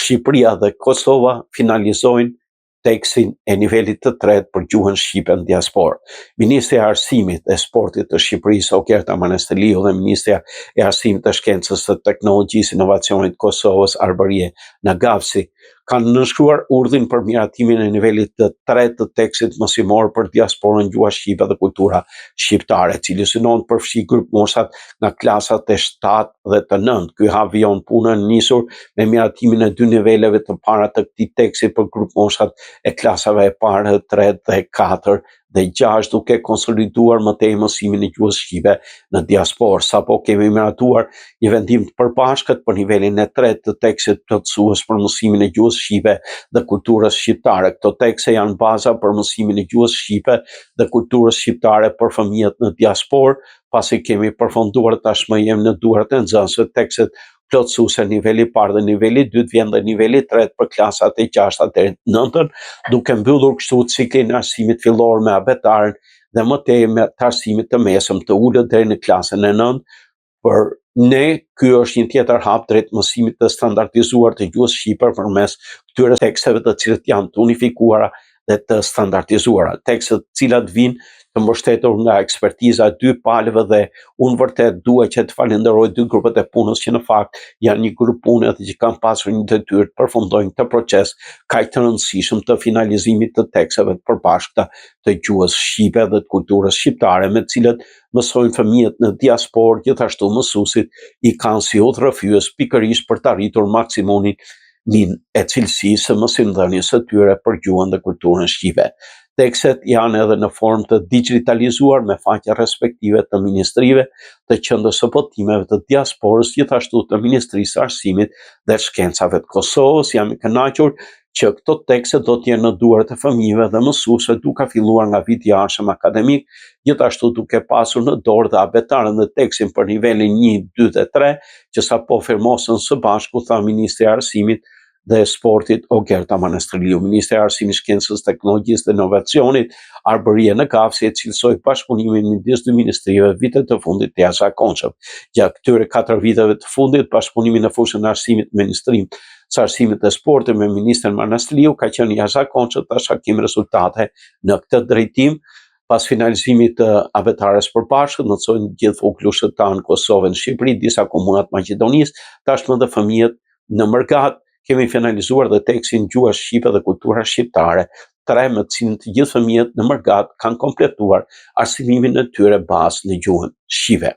Shqipëria dhe Kosova finalizojnë tekstin e nivelit të tretë për gjuhën shqipe në diasporë. Ministri i Arsimit dhe Sportit të Shqipërisë, Ogerta Manastiliu, dhe Ministri i Arsimit të Shkencës së Teknologjisë Inovacionit të Kosovës, Arbarie Nagavsi, kanë nënshkruar urdhrin për miratimin e nivelit të tretë të tekstit mësimor për diasporën gjuha shqipe dhe kultura shqiptare, cili synon të përfshi grup moshat nga klasat e 7 dhe të 9. Ky hap vijon punën nisur me miratimin e 2 niveleve të para të këtij teksti për grup moshat e klasave e parë, 3 dhe 4 dhe 6, duke konsoliduar më tej mësimin e gjuhës shqipe në diasporë. Sapo kemi miratuar një vendim të përbashkët për nivelin e tretë të tekstit plotësues për mësimin e gjuhës shqipe dhe kulturës shqiptare. Këto tekste janë baza për mësimin e gjuhës shqipe dhe kulturës shqiptare për fëmijët në diasporë, pasi kemi përfunduar tashmë jemi në duart e nxënësve tekstet plotësuese niveli parë dhe niveli 2, vjen dhe niveli 3 për klasat e 6 deri në 9, duke mbyllur kështu ciklin e arsimit fillor me abetaren dhe më tej me të arsimit të mesëm të ulët deri në klasën e 9. Për ne, ky është një tjetër hap drejt mësimit të standardizuar të gjuhës shqipe përmes këtyre teksteve të cilët janë të unifikuara dhe të standardizuara. Tekstet të cilat vijnë të mbështetur nga ekspertiza e 2 palëve dhe unë vërtet dua që të falenderoj 2 grupet e punës që në fakt janë një grup pune dhe që kanë pasur një detyrë të përfundojnë këtë proces kaq të rëndësishëm të finalizimit të teksteve të përbashkëta të gjuhës shqipe dhe të kulturës shqiptare, me të cilët mësojnë fëmijët në diasporë, gjithashtu mësuesit i kanë si udhërrëfyes pikërisht për të arritur maksimumin e cilësisë së mësimdhënies së tyre për gjuhën dhe kulturën shqipe. Tekstet janë edhe në formë të digitalizuar me faqe respektive të ministrive, të qendrës së botimeve të diasporës, gjithashtu të Ministrisë së Arsimit dhe Shkencave të Kosovës. Jam i kënaqur që këto tekste do të jenë në duart e fëmijëve dhe mësuesve duke filluar nga viti i ardhshëm akademik, gjithashtu duke pasur në dorë dhe abetaren dhe tekstin për nivelin 1, 2 dhe 3, që sapo firmosën së bashku, tha Ministri i Arsimit dhe Sportit Ogerta Manastiliu. Ministri i Arsimit, Shkencës, Teknologjisë dhe Inovacionit, Arbarie Nagavsi, e cilësoi bashkëpunimin midis 2 ministrive vitet të fundit të jashtëzakonshëm. Gjatë këtyre 4 viteve të fundit, bashkëpunimi në fushën e arsimit me Ministrinë së Arsimit dhe Sportit me Ministrin Manastiliu ka qenë i jashtëzakonshëm, tash kemi rezultate në këtë drejtim. Pas finalizimit të abetares përbashkët, mësojnë gjithë fuqishët tanë Kosovën, Shqipëri, disa komunat Maqedonisë, tashmë dhe fëmijët në Mërgat. Kemi finalizuar dhe tekstin gjuha shqipe dhe kultura shqiptare, 3 me të cilin të gjithë fëmijët në Mërgat kanë kompletuar arsimimin e tyre bazë në gjuhën shqipe.